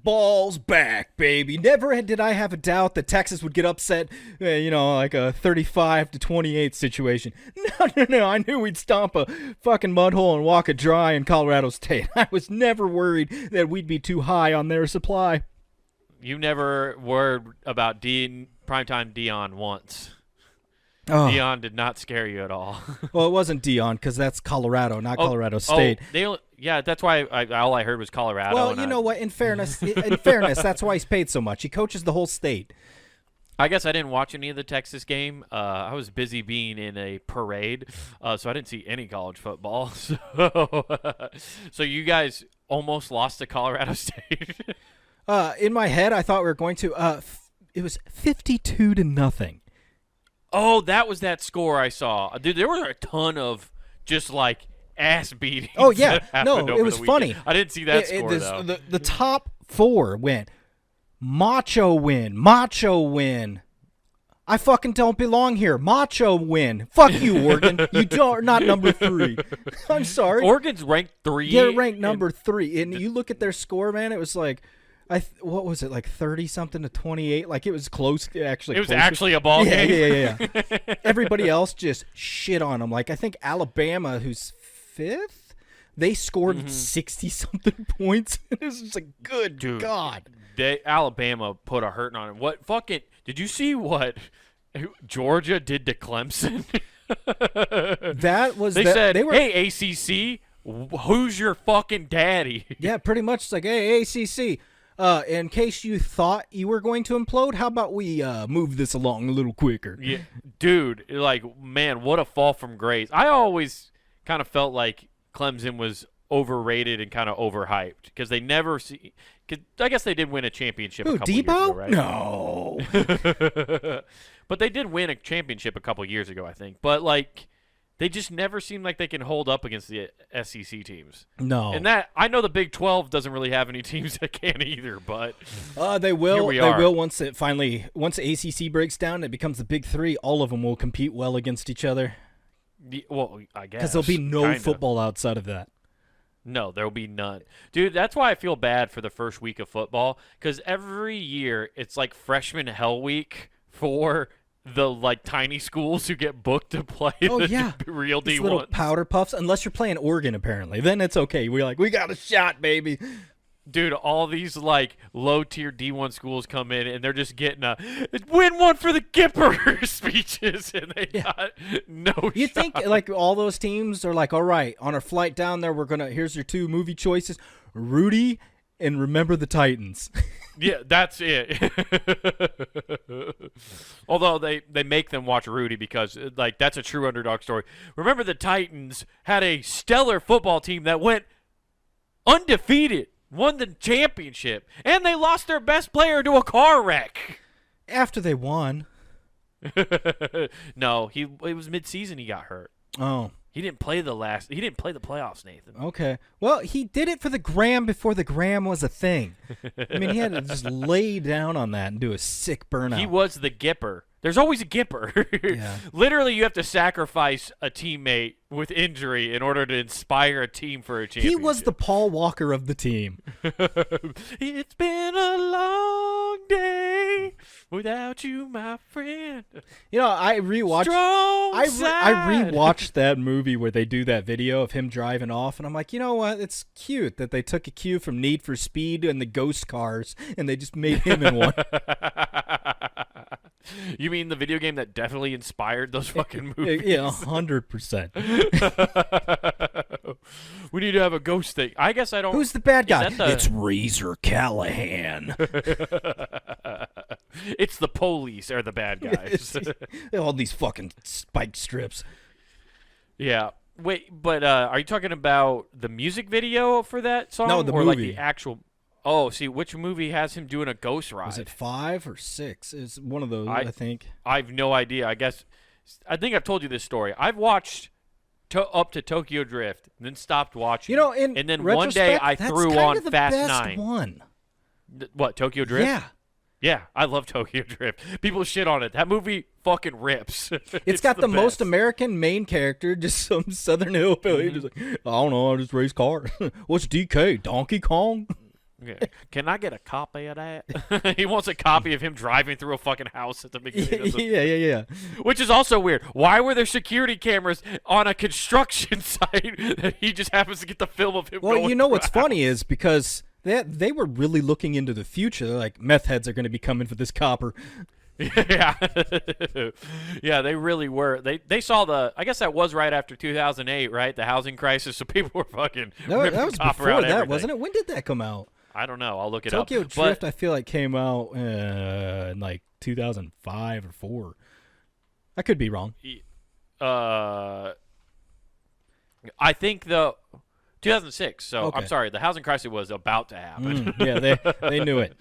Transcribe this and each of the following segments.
balls back, baby. Never did I have a doubt that Texas would get upset, like a 35-28 situation. No, I knew we'd stomp a fucking mud hole and walk it dry in Colorado State. I was never worried that we'd be too high on their supply. You never worried about primetime Dion once. Oh. Dion did not scare you at all. Well, it wasn't Dion because that's Colorado, not Colorado State. That's why all I heard was Colorado. Well, you know what? In fairness, that's why he's paid so much. He coaches the whole state. I guess I didn't watch any of the Texas game. I was busy being in a parade, so I didn't see any college football. So you guys almost lost to Colorado State. In my head, I thought we were going to. It was 52-0. Oh, that was that score I saw. Dude, there were a ton of just like ass beatings. Oh, yeah. No, it was funny. I didn't see that score, though. The top four went macho win. I fucking don't belong here. Macho win. Fuck you, Oregon. You're not number 3. I'm sorry. Oregon's ranked 3. They're ranked number 3. And you look at their score, man, it was like, what was it, like 30-something to 28? Like, it was close, actually. It was actually a ball game. Yeah. Everybody else just shit on them. Like, I think Alabama, who's 5th, they scored 60-something points. It was just like, good Dude, God. Alabama put a hurting on him. Did you see what Georgia did to Clemson? They said, they were, hey, ACC, who's your fucking daddy? Yeah, pretty much. It's like, hey, ACC, in case you thought you were going to implode, how about we move this along a little quicker? Yeah, dude, like, man, what a fall from grace. I always kind of felt like Clemson was overrated and kind of overhyped because they never see. Cause I guess they did win a championship a couple years ago, right? No. But they did win a championship a couple years ago, I think. But, like, they just never seem like they can hold up against the SEC teams. No. And that, I know the Big 12 doesn't really have any teams that can either, but they will. Here we they are. will once the ACC breaks down and it becomes the Big 3, all of them will compete well against each other. Well, I guess. Because there'll be no kinda. football outside of that. No, there will be none. Dude, that's why I feel bad for the first week of football, because every year it's like freshman hell week for the like tiny schools who get booked to play real These D1s. little powder puffs, unless you're playing Oregon, apparently. Then it's okay. We're like, we got a shot, baby. Dude, all these like low-tier D1 schools come in and they're just getting win one for the Gipper speeches, and they got no shot. You think like all those teams are like, all right, on our flight down there, here's your 2 movie choices, Rudy and Remember the Titans. Yeah, that's it. Although they make them watch Rudy because like that's a true underdog story. Remember the Titans had a stellar football team that went undefeated. Won the championship, and they lost their best player to a car wreck. After they won. No, it was mid-season he got hurt. Oh. He didn't play the playoffs, Nathan. Okay. Well, he did it for the gram before the gram was a thing. I mean, he had to just lay down on that and do a sick burnout. He was the Gipper. There's always a Gipper. Yeah. Literally, you have to sacrifice a teammate with injury in order to inspire a team for a championship. He was the Paul Walker of the team. It's been a long day without you, my friend. You know, I rewatched that movie where they do that video of him driving off, and I'm like, you know what? It's cute that they took a cue from Need for Speed and the ghost cars, and they just made him in one. You mean the video game that definitely inspired those fucking movies? Yeah, 100%. We need to have a ghost thing. I guess I don't. Who's the bad guy? It's Razor Callahan. It's the police are the bad guys. All these fucking spike strips. Yeah. Wait, but are you talking about the music video for that song? No, the or movie. Like the actual. Oh, see, which movie has him doing a ghost ride? Was it 5 or 6? It's one of those, I think. I have no idea. I think I've told you this story. I've watched up to Tokyo Drift, and then stopped watching. You know, and then one day I threw on Fast 9. One. What, Tokyo Drift? Yeah. Yeah, I love Tokyo Drift. People shit on it. That movie fucking rips. It's got the most best. American main character, just some Southern hillbilly. Just like, I don't know, I just race cars. What's DK? Donkey Kong? Yeah. Can I get a copy of that? He wants a copy of him driving through a fucking house at the beginning of the Yeah. Which is also weird. Why were there security cameras on a construction site that he just happens to get the film of him Well, going you know through what's a funny house? is because they were really looking into the future. They're like, meth heads are going to be coming for this copper. Yeah. Yeah, they really were. They saw I guess that was right after 2008, right? The housing crisis, so people were fucking No, ripping that was copper before out that, everything. wasn't it? When did that come out? I don't know. I'll look it Tokyo up. Drift, I feel like, came out in like 2005 or 4. I could be wrong. I think 2006. So Okay. I'm sorry. The housing crisis was about to happen. Yeah, they knew it.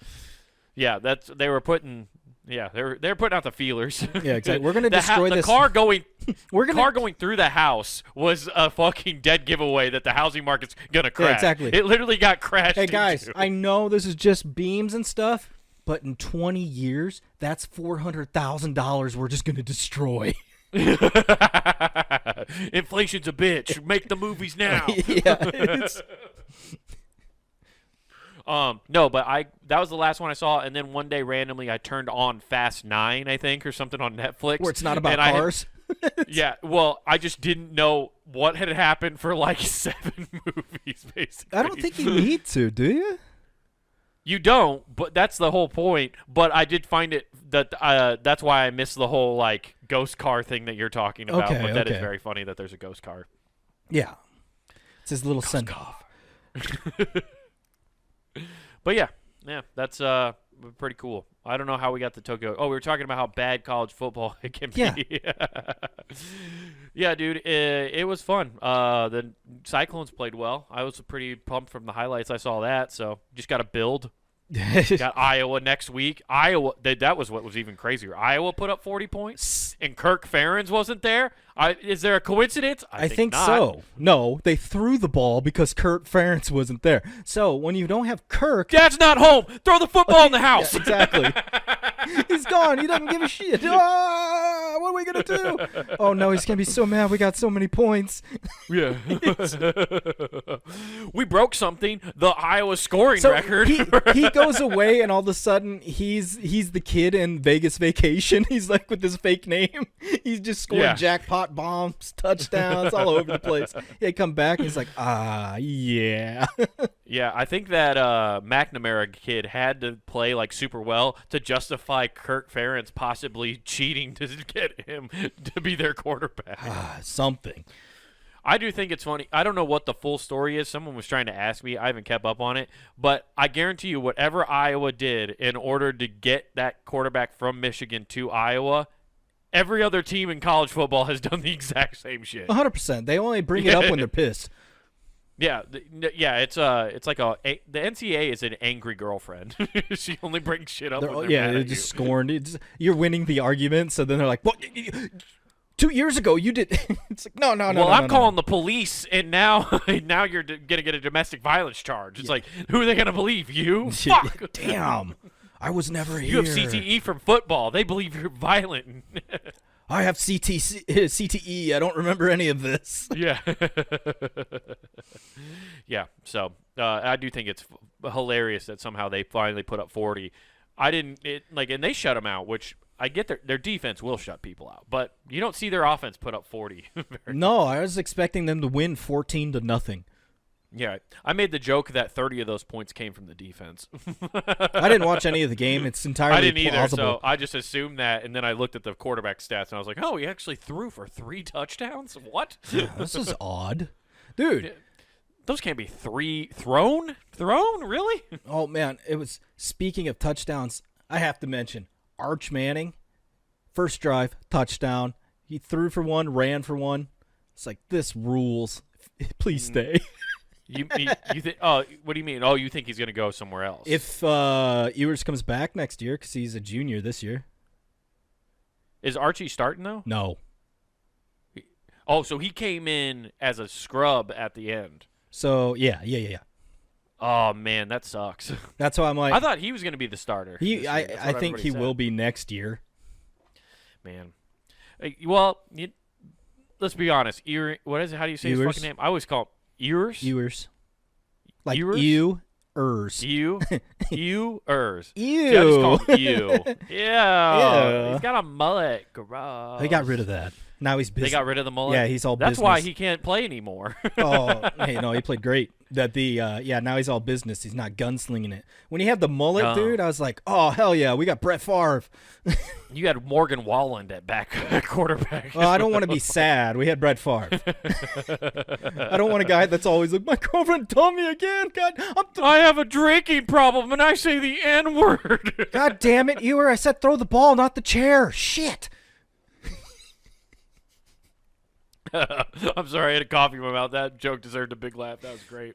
Yeah, they were putting out the feelers. Yeah, exactly. We're gonna destroy the this. car going. We're gonna car going through the house was a fucking dead giveaway that the housing market's gonna crash. Yeah, exactly. It literally got crashed. Hey guys, into. I know this is just beams and stuff, but in 20 years, that's $400,000 we're just gonna destroy. Inflation's a bitch. Make the movies now. Yeah. No, but that was the last one I saw, and then one day randomly I turned on Fast 9, I think, or something on Netflix. Where it's not about and cars. Yeah, well, I just didn't know what had happened for like 7 movies, basically. I don't think you need to, do you? You don't, but that's the whole point. But I did find it that's why I missed the whole like ghost car thing that you're talking about. Okay, but that is okay. very funny that there's a ghost car. Yeah. It's his little send off. But yeah, that's pretty cool. I don't know how we got to Tokyo. Oh, we were talking about how bad college football it can be. Yeah, dude, it was fun. The Cyclones played well. I was pretty pumped from the highlights. I saw that, so just got to build. Got Iowa next week. Iowa, that was what was even crazier. Iowa put up 40 points, and Kirk Ferentz wasn't there. Is there a coincidence? I think not. so. No, they threw the ball because Kurt Ferentz wasn't there. So when you don't have Kirk, Dad's not home. Throw the football in the house. Yeah, exactly. He's gone. He doesn't give a shit. Ah, what are we gonna do? Oh no, he's gonna be so mad. We got so many points. Yeah. We broke something. The Iowa scoring So record. he goes away, and all of a sudden he's the kid in Vegas Vacation. He's like with his fake name. He's just scoring jackpot bombs, touchdowns all over the place. He come back, and he's like, yeah. Yeah, I think that McNamara kid had to play like super well to justify Kirk Ferentz possibly cheating to get him to be their quarterback. Something. I do think it's funny. I don't know what the full story is. Someone was trying to ask me. I haven't kept up on it. But I guarantee you whatever Iowa did in order to get that quarterback from Michigan to Iowa, every other team in college football has done the exact same shit. 100%. They only bring it up when they're pissed. Yeah, it's like the NCAA is an angry girlfriend. She only brings shit up. When they're mad they're at just you. scorned. You're winning the argument, so then they're like, "Well, 2 years ago you did." It's like, no. Well, I'm calling the police, and now you're gonna get a domestic violence charge. It's like, who are they gonna believe? You? Fuck. Damn. I was never here. You have CTE from football. They believe you're violent. I have CTE. I don't remember any of this. Yeah. Yeah. So I do think it's hilarious that somehow they finally put up 40. And they shut them out, which I get their defense will shut people out, but you don't see their offense put up 40. No, I was expecting them to win 14-0. Yeah, I made the joke that 30 of those points came from the defense. I didn't watch any of the game. It's entirely I didn't either, plausible. so I just assumed that, and then I looked at the quarterback stats, and I was like, oh, he actually threw for 3 touchdowns? What? This is odd. Dude. Those can't be 3 thrown? Thrown? Really? Oh, man. It was, speaking of touchdowns, I have to mention Arch Manning, first drive, touchdown. He threw for 1, ran for 1. It's like, this rules. Please stay. You think? Oh, what do you mean? Oh, you think he's going to go somewhere else? If Ewers comes back next year, because he's a junior this year. Is Archie starting, though? No. Oh, so he came in as a scrub at the end. So, yeah. Oh, man, that sucks. That's why I'm like. I thought he was going to be the starter. I think he will be next year. Man. Well, let's be honest. What is it? How do you say his Ewers. fucking name? I always call him Ewers. Ewers. Like Ewers? You? Ers. Ew. See, I just call him you. Ew. He's got a mullet. Gross. They got rid of that. Now he's busy. They got rid of the mullet? Yeah, he's all That's business. why he can't play anymore. Oh, hey, no, he played great. Now he's all business. He's not gunslinging it. When he had the mullet, dude, I was like, oh, hell yeah, we got Brett Favre. You had Morgan Wallen at back quarterback. Well, I don't want to be sad. We had Brett Favre. I don't want a guy that's always like, my girlfriend told me again. God, I have a drinking problem, and I say the N-word. God damn it, Ewer. I said throw the ball, not the chair. Shit. I'm sorry, I had a coffee in my mouth. That joke deserved a big laugh. That was great.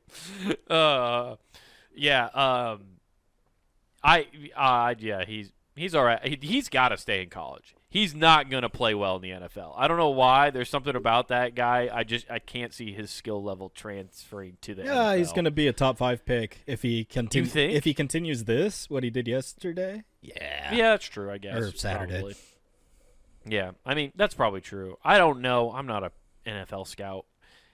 He's all right. He's got to stay in college. He's not gonna play well in the NFL. I don't know why. There's something about that guy. I can't see his skill level transferring to the NFL. Yeah, he's gonna be a top 5 pick if he You think? If he continues what he did yesterday. Yeah. Yeah, that's true. I guess. Or Saturday. Probably. Yeah, I mean that's probably true. I don't know. I'm not a NFL scout.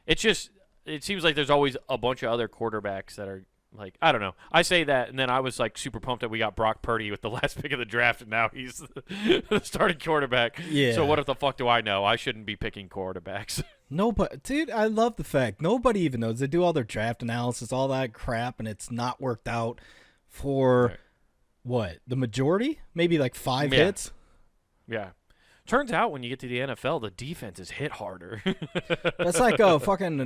It seems like there's always a bunch of other quarterbacks that are like, I don't know. I say that, and then I was like super pumped that we got Brock Purdy with the last pick of the draft, and now he's the starting quarterback. Yeah. So what the fuck do I know? I shouldn't be picking quarterbacks. No, but dude, I love the fact nobody even knows. They do all their draft analysis, all that crap, and it's not worked out for what? The majority? Maybe like 5 hits? Yeah. Turns out when you get to the NFL, the defense is hit harder. That's like fucking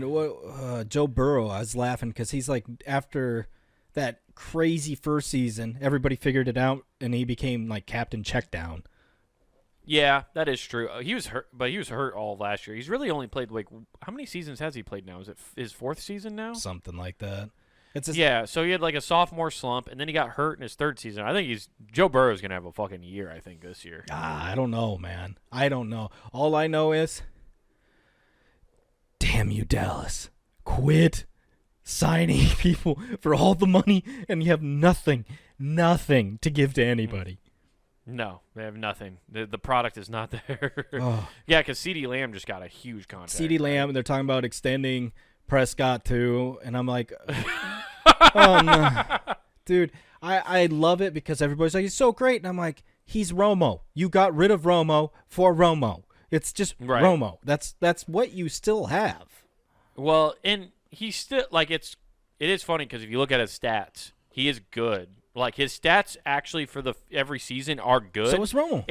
Joe Burrow. I was laughing because he's like, after that crazy first season, everybody figured it out, and he became like Captain Checkdown. Yeah, that is true. He was hurt, but he was hurt all last year. He's really only played like, how many seasons has he played now? Is it his 4th season now? Something like that. Yeah, so he had like a sophomore slump, and then he got hurt in his 3rd season. I think Joe Burrow's going to have a fucking year, I think, this year. I don't know, man. I don't know. All I know is, damn you, Dallas. Quit signing people for all the money, and you have nothing to give to anybody. No, they have nothing. The product is not there. Oh. Yeah, because CeeDee Lamb just got a huge contract. CeeDee Lamb, they're talking about extending Prescott too, and I'm like, oh no. Dude, I love it because everybody's like, he's so great, and I'm like, he's Romo. You got rid of Romo for Romo. It's just Romo. That's what you still have. Well, and he's still like, it is funny because if you look at his stats, he is good. Like his stats actually for every season are good. So is Romo.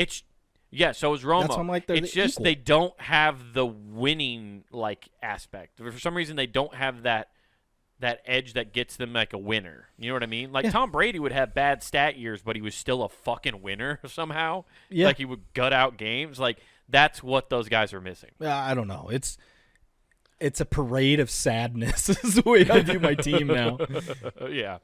So is Romo. That's why I'm like, it's just equal. They don't have the winning like aspect. For some reason, they don't have that edge that gets them like a winner. You know what I mean? Like Tom Brady would have bad stat years, but he was still a fucking winner somehow. Yeah. Like he would gut out games. Like that's what those guys are missing. I don't know. It's a parade of sadness is the way I view my team now. Yeah.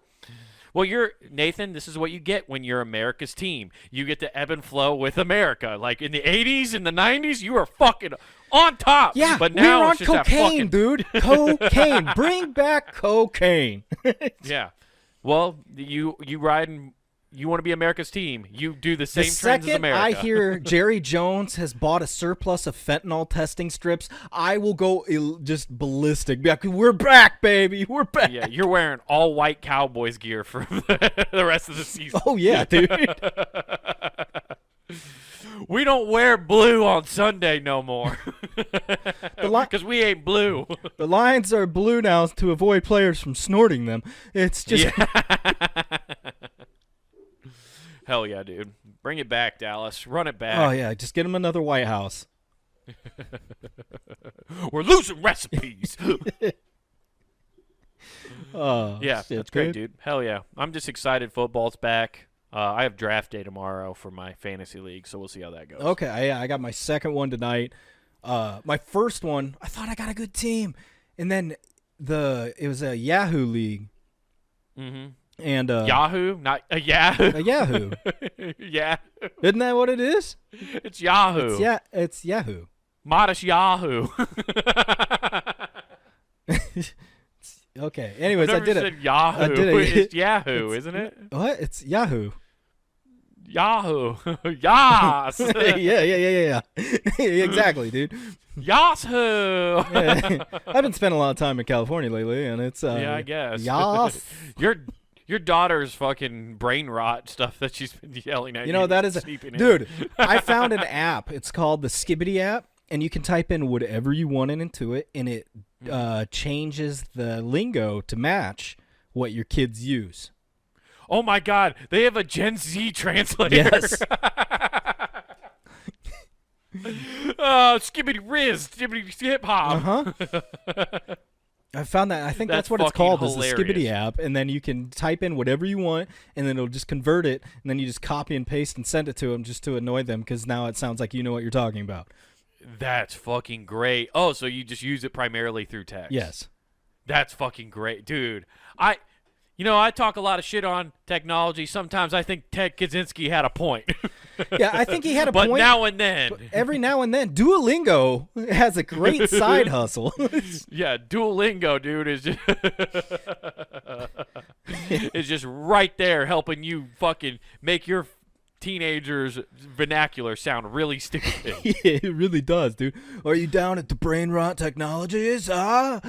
Well, Nathan, this is what you get when you're America's team. You get to ebb and flow with America. Like in the 80s and the 90s, you were fucking on top. Yeah, but now we're on it's just cocaine, dude. Cocaine. Bring back cocaine. Yeah. Well, you ride and you want to be America's team. You do the same trends as America. I hear Jerry Jones has bought a surplus of fentanyl testing strips, I will go just ballistic. We're back, baby. We're back. Yeah, you're wearing all white Cowboys gear for the rest of the season. Oh, yeah, dude. We don't wear blue on Sunday no more. Because we ain't blue. The lines are blue now to avoid players from snorting them. It's just... Yeah. Hell yeah, dude. Bring it back, Dallas. Run it back. Oh, yeah. Just get him another White House. We're losing recipes. Oh, yeah, shit, that's great, dude. Hell yeah. I'm just excited football's back. I have draft day tomorrow for my fantasy league, so we'll see how that goes. Okay, I got my second one tonight. My first one, I thought I got a good team. And then it was a Yahoo league. Mm-hmm. And Yahoo, not a Yahoo. A Yahoo. Yeah. Isn't that what it is? It's Yahoo. It's Yahoo. Modest Yahoo. Okay. Anyways, I did said it. Yahoo. I did it. It's Yahoo, isn't it? What? It's Yahoo. Yahoo. Yas. Yeah. Exactly, dude. Yahoo. Yeah. I've been spending a lot of time in California lately, and it's yeah, I guess. Yas. Your daughter's fucking brain rot stuff that she's been yelling at you. You know, that is dude, I found an app. It's called the Skibbity app, and you can type in whatever you want into it, and it changes the lingo to match what your kids use. Oh my God, they have a Gen Z translator. Yes. Skibbity Riz, skibbity hip hop. I found that. I think that's what it's called. Is the Skibbity app, and then you can type in whatever you want, and then it'll just convert it, and then you just copy and paste and send it to them just to annoy them because now it sounds like you know what you're talking about. That's fucking great. Oh, so you just use it primarily through text? Yes. That's fucking great, dude. I talk a lot of shit on technology. Sometimes I think Ted Kaczynski had a point. Yeah, I think he had a but point. But now and then. Every now and then. Duolingo has a great side hustle. Yeah, Duolingo, dude, is just right there helping you fucking make your teenagers' vernacular sound really stupid. Yeah, it really does, dude. Are you down at the brain rot technologies? Yeah.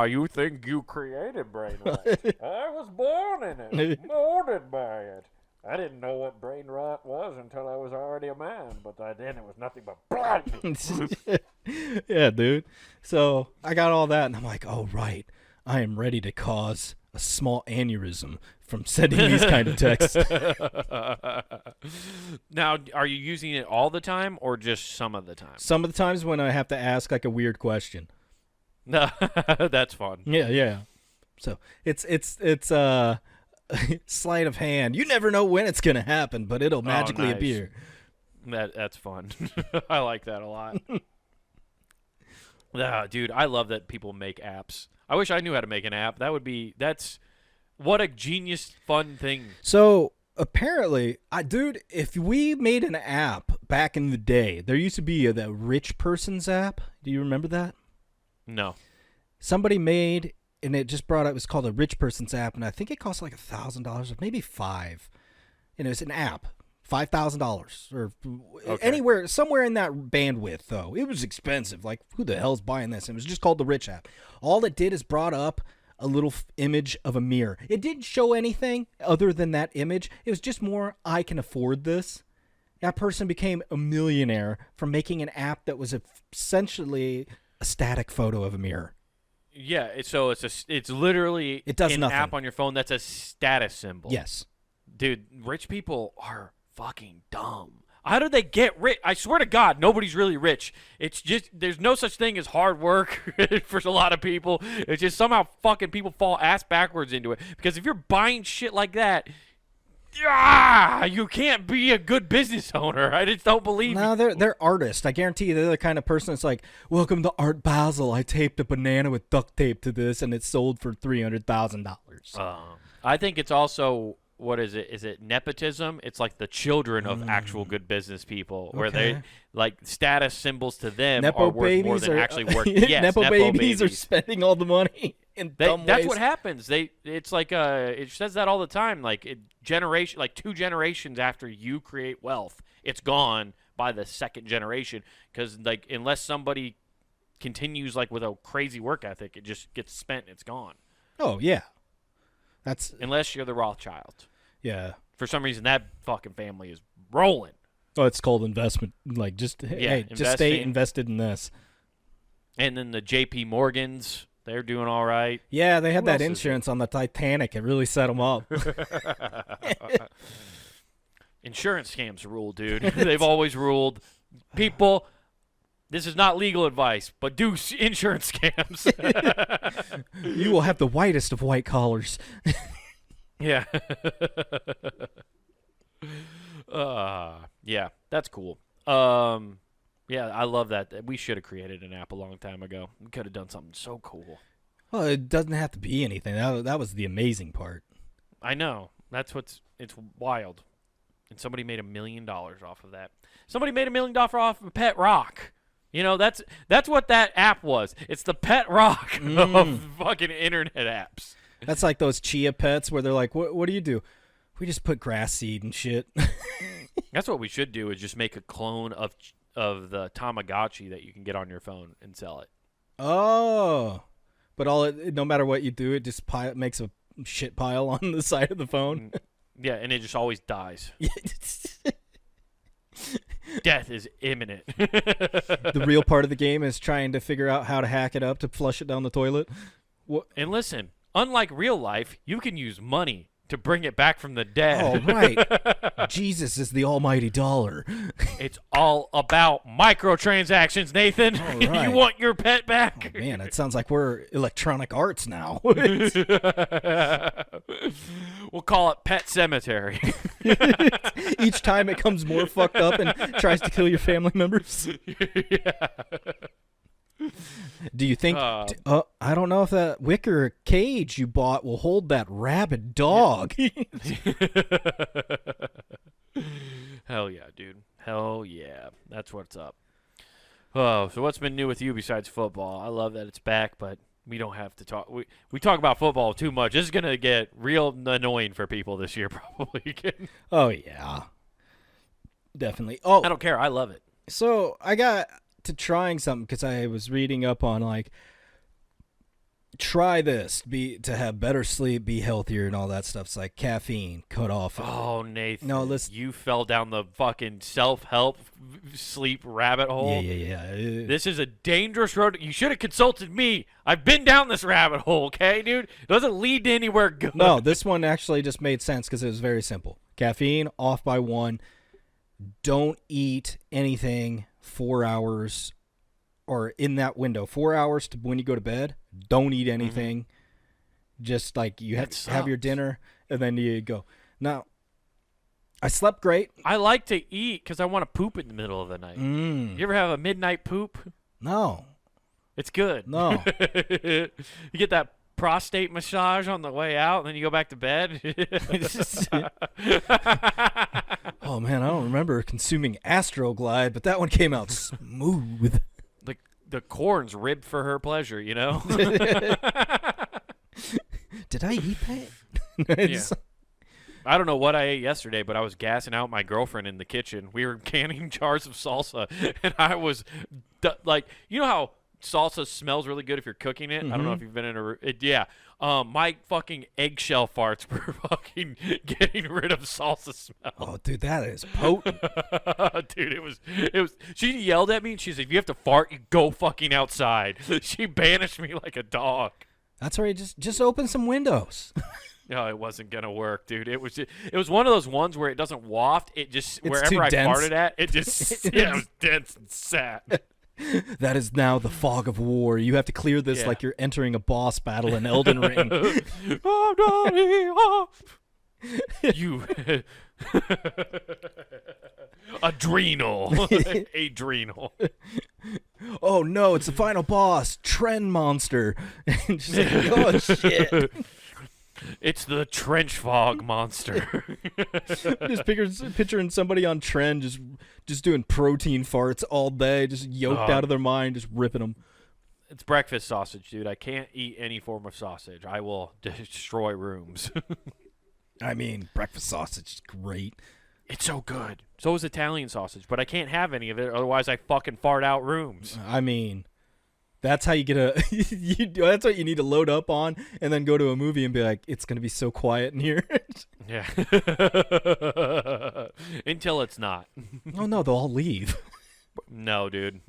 You think you created brain rot? I was born in it, molded by it. I didn't know what brain rot was until I was already a man, but by then it was nothing but blood. Yeah, dude. So I got all that, and I'm like, oh, right. I am ready to cause a small aneurysm from sending these kind of texts. Now, are you using it all the time or just some of the time? Some of the times when I have to ask like a weird question. No, that's fun. Yeah. So it's sleight of hand. You never know when it's gonna happen, but it'll magically nice. appear. That's fun. I like that a lot. Dude, I love that people make apps. I wish I knew how to make an app. That's what a genius fun thing. So apparently, dude, if we made an app back in the day, there used to be the rich person's app. Do you remember that? No. Somebody made, and it just brought up, it was called a rich person's app, and I think it cost like $1,000 or maybe $5,000. And it was an app. $5,000 or anywhere, somewhere in that bandwidth, though. It was expensive. Like, who the hell's buying this? It was just called the Rich app. All it did is brought up a little image of a mirror. It didn't show anything other than that image. It was just more, I can afford this. That person became a millionaire from making an app that was essentially a static photo of a mirror. Yeah, so it's literally it does an nothing. App on your phone that's a status symbol. Yes. Dude, rich people are fucking dumb. How do they get rich? I swear to God, nobody's really rich. It's just there's no such thing as hard work for a lot of people. It's just somehow fucking people fall ass backwards into it. Because if you're buying shit like that, you can't be a good business owner. I just don't believe No, they're artists. I guarantee you they're the kind of person that's like, welcome to Art Basel. I taped a banana with duct tape to this, and it sold for $300,000. I think it's also... What is it? Is it nepotism? It's like the children of actual good business people, where they like status symbols to them are worth more than actually worth. Yes, Nepo babies are spending all the money in dumb ways. That's what happens. It's like it says that all the time. Like two generations after you create wealth, it's gone by the second generation because like unless somebody continues like with a crazy work ethic, it just gets spent. And it's gone. Oh yeah. That's unless you're the Rothschild. Yeah. For some reason, that fucking family is rolling. Oh, it's called investment. Like just just stay invested in this. And then the J.P. Morgans, they're doing all right. Yeah, they had that insurance on the Titanic. It really set them up. Insurance scams rule, dude. They've always ruled. People. This is not legal advice, but do insurance scams. You will have the whitest of white collars. Yeah. Yeah, that's cool. Yeah, I love that. We should have created an app a long time ago. We could have done something so cool. Well, it doesn't have to be anything. That was the amazing part. I know. It's wild. And somebody made $1 million off of that. Somebody made $1 million off of Pet Rock. You know, that's what that app was. It's the Pet Rock of fucking internet apps. That's like those chia pets where they're like, what do you do? We just put grass seed and shit. That's what we should do is just make a clone of the Tamagotchi that you can get on your phone and sell it. Oh. but no matter what you do, it just makes a shit pile on the side of the phone. Yeah, and it just always dies. Death is imminent. The real part of the game is trying to figure out how to hack it up to flush it down the toilet. And listen, unlike real life, you can use money to bring it back from the dead. Oh, right. Jesus is the almighty dollar. It's all about microtransactions, Nathan. All right. You want your pet back? Oh, man, it sounds like we're Electronic Arts now. We'll call it Pet Cemetery. Each time it comes more fucked up and tries to kill your family members. Yeah. Do you think? I don't know if that wicker cage you bought will hold that rabid dog. Hell yeah, dude. Hell yeah. That's what's up. Oh, so what's been new with you besides football? I love that it's back, but we don't have to talk. We talk about football too much. This is gonna get real annoying for people this year, probably. Oh yeah, definitely. Oh, I don't care. I love it. So I got to trying something because I was reading up on like try this to have better sleep, be healthier, and all that stuff. It's like caffeine, cut off. Oh, Nathan. No, listen. You fell down the fucking self-help sleep rabbit hole. Yeah. This is a dangerous road. You should have consulted me. I've been down this rabbit hole, okay, dude? It doesn't lead to anywhere good. No, this one actually just made sense because it was very simple. Caffeine off by 1. Don't eat anything 4 hours or in that window. 4 hours to when you go to bed. Don't eat anything. Just like you have your dinner and then you go. Now, I slept great. I like to eat because I want to poop in the middle of the night. You ever have a midnight poop? No. It's good. No. You get that prostate massage on the way out, and then you go back to bed. Oh, man, I don't remember consuming Astroglide, but that one came out smooth. The corn's ribbed for her pleasure, you know? Did I eat that? Yeah. I don't know what I ate yesterday, but I was gassing out my girlfriend in the kitchen. We were canning jars of salsa, and I was like, you know how salsa smells really good if you're cooking it? I don't know if you've been in yeah. My fucking eggshell farts were fucking getting rid of salsa smell. Oh, dude, that is potent. Dude, it was. She yelled at me and she said, "If you have to fart, you go fucking outside." She banished me like a dog. That's right. Just open some windows. No, it wasn't gonna work, dude. It was one of those ones where it doesn't waft. It just It's wherever too I dense. farted at, it just it was dense and sat. That is now the fog of war. You have to clear this like you're entering a boss battle in Elden Ring. You adrenal. Adrenal. Oh no, it's the final boss, Trend Monster. And she's like, oh shit. It's the trench fog monster. Just picturing somebody on Trend just doing protein farts all day, just yoked out of their mind, just ripping them. It's breakfast sausage, dude. I can't eat any form of sausage. I will destroy rooms. I mean, breakfast sausage is great. It's so good. So is Italian sausage, but I can't have any of it, otherwise I fucking fart out rooms. I mean, that's how you get that's what you need to load up on and then go to a movie and be like, it's going to be so quiet in here. Yeah. Until it's not. Oh, no, they'll all leave. No, dude.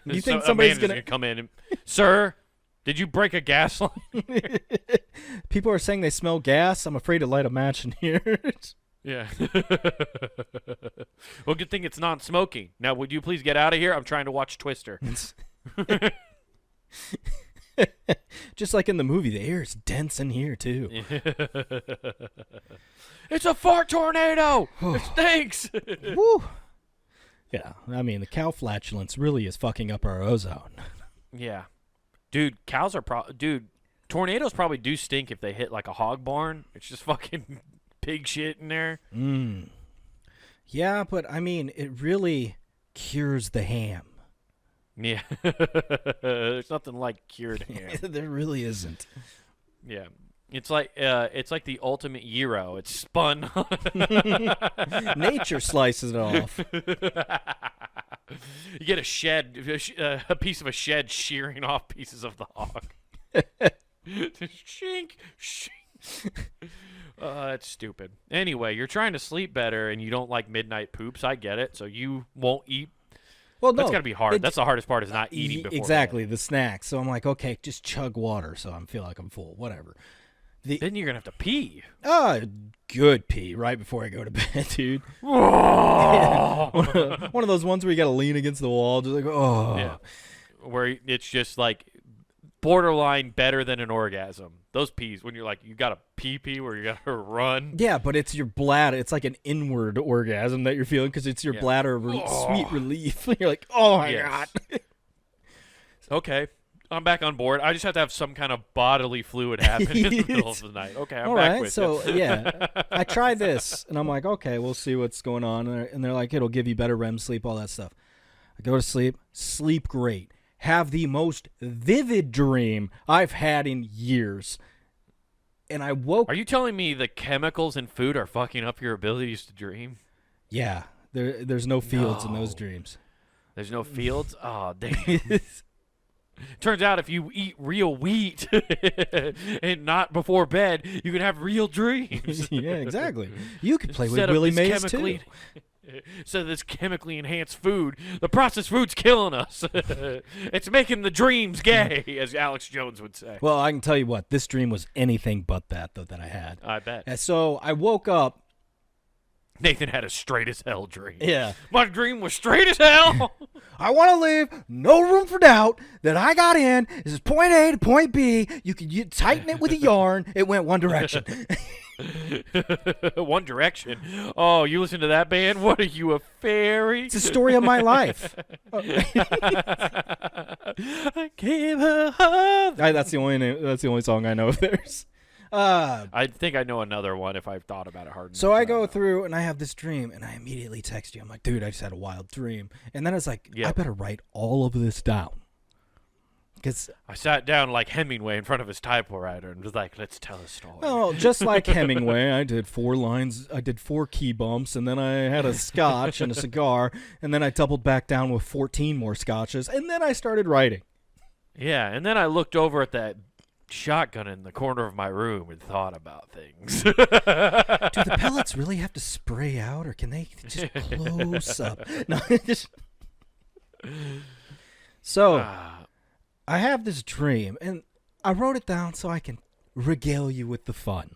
You think somebody's going to come in and, sir, did you break a gas line? People are saying they smell gas. I'm afraid to light a match in here. Yeah. Well, good thing it's non-smoking. Now, would you please get out of here? I'm trying to watch Twister. Just like in the movie, the air is dense in here, too. It's a fart tornado! It stinks! Woo. Yeah, I mean, the cow flatulence really is fucking up our ozone. Yeah. Dude, cows are tornadoes probably do stink if they hit like a hog barn. It's just fucking pig shit in there. Yeah, but I mean, it really cures the ham. Yeah. There's nothing like cured ham. There really isn't. Yeah. It's like the ultimate gyro. It's spun. Nature slices it off. You get a piece of a shed shearing off pieces of the hog. Shink. That's stupid. Anyway, you're trying to sleep better and you don't like midnight poops. I get it. So you won't eat. Well, no. That's got to be hard. That's the hardest part is not eating before exactly, bed. the snacks. So I'm like, okay, just chug water so I feel like I'm full. Whatever. Then you're going to have to pee. Good pee right before I go to bed, dude. Oh. One of those ones where you got to lean against the wall, just like, oh. Yeah. Where it's just like borderline better than an orgasm. Those pees, when you're like, you got a pee where you got to run. Yeah, but it's your bladder. It's like an inward orgasm that you're feeling because it's your bladder sweet relief. You're like, oh, my God. Okay. I'm back on board. I just have to have some kind of bodily fluid happen in the middle of the night. Okay, I'm back with so, you. yeah, I tried this, and I'm like, okay, we'll see what's going on. And they're like, it'll give you better REM sleep, all that stuff. I go to sleep great, have the most vivid dream I've had in years. And I woke. Are you telling me the chemicals in food are fucking up your abilities to dream? Yeah, there's no fields in those dreams. There's no fields? Oh, damn. Turns out if you eat real wheat and not before bed, you can have real dreams. Yeah, exactly. You could play with Instead of Willie this Mays, too. Instead of this chemically enhanced food, the processed food's killing us. It's making the dreams gay, as Alex Jones would say. Well, I can tell you what, this dream was anything but that, though, that I had. I bet. And so I woke up. Nathan had a straight as hell dream. Yeah. My dream was straight as hell. I want to leave no room for doubt that I got in. This is point A to point B. You tighten it with a yarn. It went one direction. One Direction. Oh, you listen to that band? What are you, a fairy? It's the story of my life. I gave her hug. That's the only song I know of theirs. I think I know another one if I've thought about it hard enough. So I go through and I have this dream and I immediately text you. I'm like, dude, I just had a wild dream. And then it's like, I better write all of this down. Because I sat down like Hemingway in front of his typewriter and was like, let's tell a story. Well, just like Hemingway, I did 4 lines. I did 4 key bumps, and then I had a scotch and a cigar, and then I doubled back down with 14 more scotches, and then I started writing. Yeah, and then I looked over at that shotgun in the corner of my room and thought about things. Do the pellets really have to spray out, or can they just close up? No, So I have this dream, and I wrote it down so I can regale you with the fun.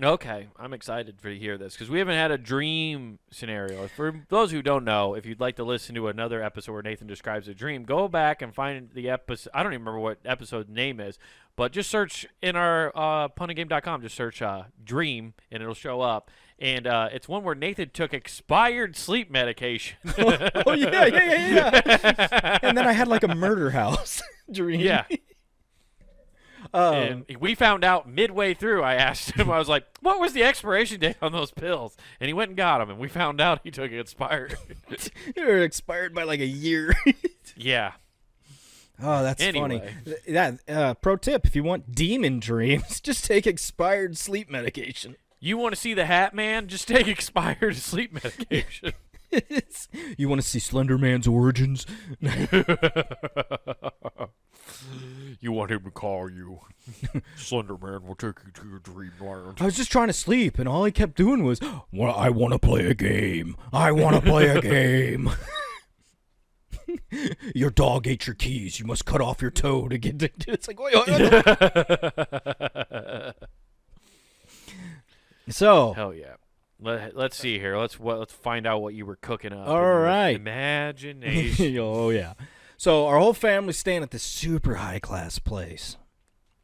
Okay, I'm excited to hear this because we haven't had a dream scenario. For those who don't know, if you'd like to listen to another episode where Nathan describes a dream, go back and find the episode. I don't even remember what episode name is, but just search in our punandgame.com, just search dream, and it'll show up. And it's one where Nathan took expired sleep medication. Oh, yeah. And then I had like a murder house dream. Yeah. And we found out midway through. I asked him, I was like, what was the expiration date on those pills? And he went and got them, and we found out he took it expired. They were expired by like a year. Yeah. Oh, that's funny. Yeah. Pro tip, if you want demon dreams, just take expired sleep medication. You want to see the Hat Man? Just take expired sleep medication. You want to see Slender Man's origins? You want him to call you. Slender Man will take you to your dreamland. I was just trying to sleep, and all he kept doing was, well, I want to play a game. I want to play a game. Your dog ate your keys. You must cut off your toe to get to... It's like, wait. So... Hell yeah. Let's see here. Let's find out what you were cooking up. All right. Imagination. Oh, yeah. So our whole family's staying at this super high-class place.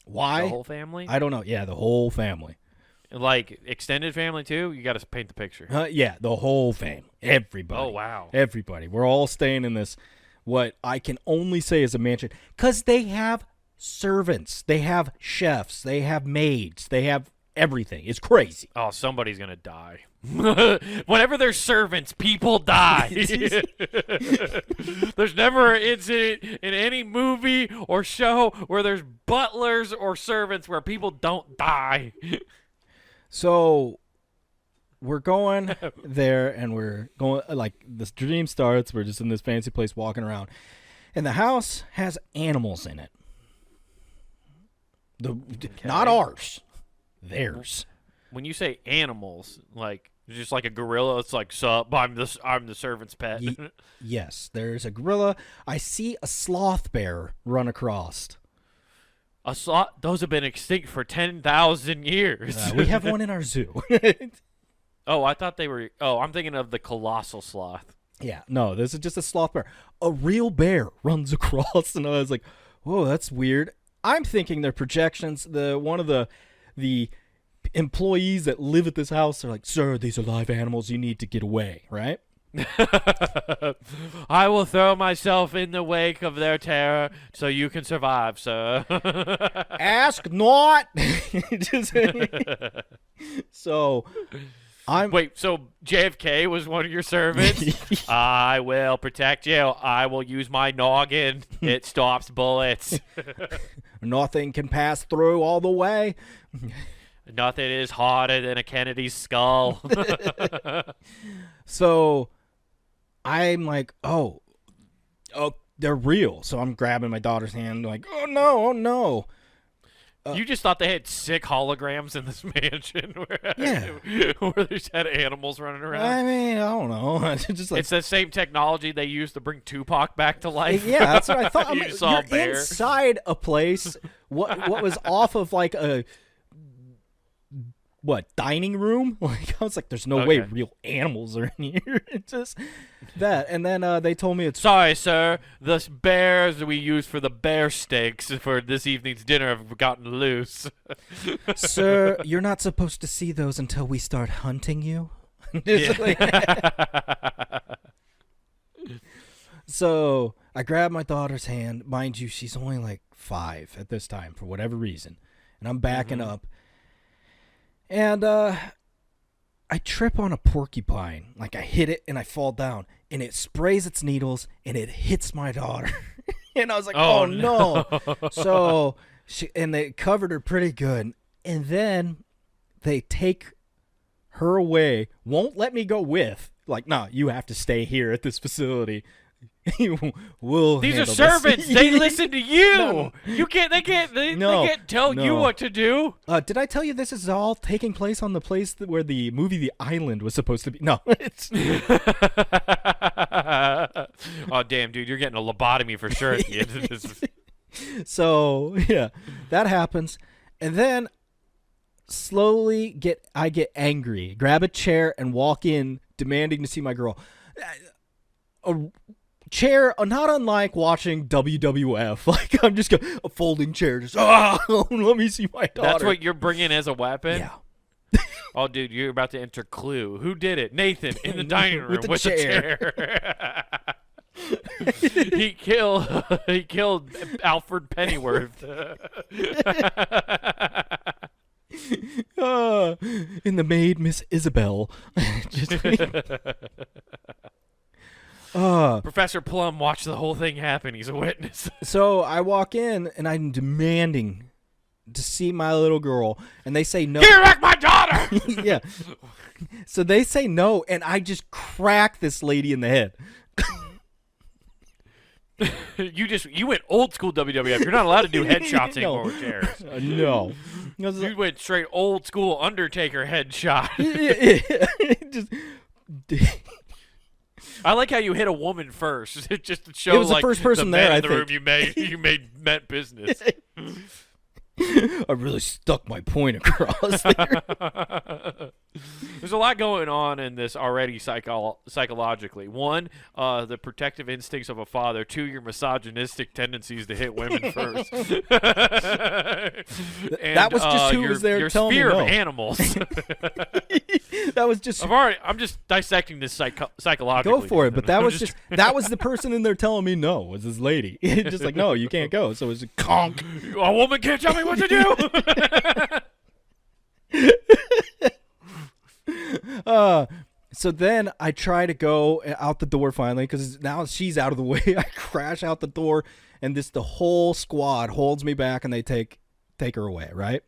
Why? The whole family? I don't know. Yeah, the whole family. Like extended family too? You got to paint the picture. Yeah, the whole family. Everybody. Oh, wow. Everybody. We're all staying in this, what I can only say is a mansion. Because they have servants. They have chefs. They have maids. They have everything. It's crazy. Oh, somebody's going to die. Whenever there's servants, people die. There's never an incident in any movie or show where there's butlers or servants where people don't die. So we're going there, and we're going, like, this dream starts. We're just in this fancy place walking around. And the house has animals in it. Not ours. Theirs. When you say animals, like just like a gorilla, it's like sup. I'm the servant's pet. Yes, there's a gorilla. I see a sloth bear run across. A sloth. Those have been extinct for 10,000 years. We have one in our zoo. Oh, I thought they were. Oh, I'm thinking of the colossal sloth. Yeah, no, this is just a sloth bear. A real bear runs across, and I was like, "Whoa, that's weird." I'm thinking they're projections. One of the employees that live at this house are like, "Sir, these are live animals. You need to get away." Right? I will throw myself in the wake of their terror so you can survive, sir. Ask not. So, Wait, so JFK was one of your servants? I will protect you. I will use my noggin. It stops bullets. Nothing can pass through all the way. Nothing is harder than a Kennedy's skull. So I'm like, oh, they're real. So I'm grabbing my daughter's hand, like, oh no. You just thought they had sick holograms in this mansion where they just had animals running around. I mean, I don't know. Just like, it's the same technology they used to bring Tupac back to life. Yeah, that's what I thought. You saw a bear. Inside a place. What was off of like a dining room? Like I was like, there's no way real animals are in here. It's just that. And then they told me it's sorry, sir. The bears we use for the bear steaks for this evening's dinner have gotten loose. Sir, you're not supposed to see those until we start hunting you. So I grabbed my daughter's hand. Mind you, she's only like 5 at this time for whatever reason. And I'm backing up. And I trip on a porcupine. Like I hit it and I fall down. And it sprays its needles and it hits my daughter. And I was like, oh no. So, and they covered her pretty good. And then they take her away. Won't let me go with. Like, nah, you have to stay here at this facility. These are servants. They listen to you. No. You can't. They can't tell you what to do. Did I tell you this is all taking place on the place where the movie The Island was supposed to be? No, it's. Oh damn, dude, you're getting a lobotomy for sure. At the end of this. So yeah, that happens, and then slowly I get angry, grab a chair, and walk in, demanding to see my girl. A chair, not unlike watching WWF. Like I'm just a folding chair, just let me see my daughter. That's what you're bringing as a weapon. Yeah. Oh, dude, you're about to enter Clue. Who did it? Nathan in the dining room with the chair. He killed Alfred Pennyworth. In the maid, Miss Isabel. Professor Plum watched the whole thing happen. He's a witness. So I walk in and I'm demanding to see my little girl, and they say no. Give back my daughter. Yeah. So they say no, and I just crack this lady in the head. You went old school WWF. You're not allowed to do headshots anymore with chairs. No. You went straight old school Undertaker headshot. Just. I like how you hit a woman first, just to show It was the like first person the there, man I in the think. room you meant business. I really stuck my point across there. There's a lot going on in this already psychologically. One, the protective instincts of a father. 2, your misogynistic tendencies to hit women first. And, that was just who was there your telling me fear no. of animals. That was just. I'm just dissecting this psychologically. Go for it, but that was that was the person in there telling me no, was this lady. Just like, no, you can't go. So it was a conk. A woman can't tell me what to do. So then I try to go out the door finally because now she's out of the way. I crash out the door, and the whole squad holds me back, and they take her away. Right?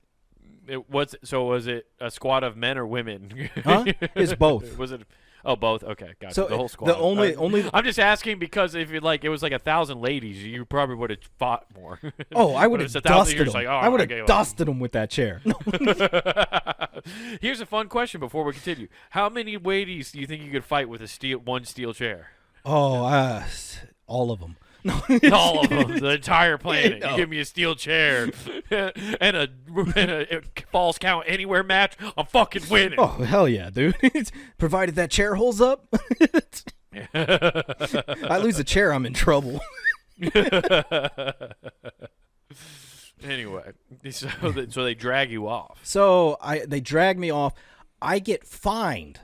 Was it a squad of men or women? Huh? It's both. Was it? Oh, both. Okay, gotcha. So the whole squad. the only I'm just asking because if it was like 1,000 ladies, you probably would have fought more. Oh, I would But have it's 1,000, dusted you're him. just like, oh, I would I gave have up. dusted him with that chair. Here's a fun question before we continue. How many ladies do you think you could fight with one steel chair? Oh, all of them. No. All of them, the entire planet. No. You give me a steel chair and a falls count anywhere match, I'm fucking winning. Oh, hell yeah, dude. Provided that chair holds up. I lose a chair, I'm in trouble. Anyway, so they drag you off. So they drag me off. I get fined,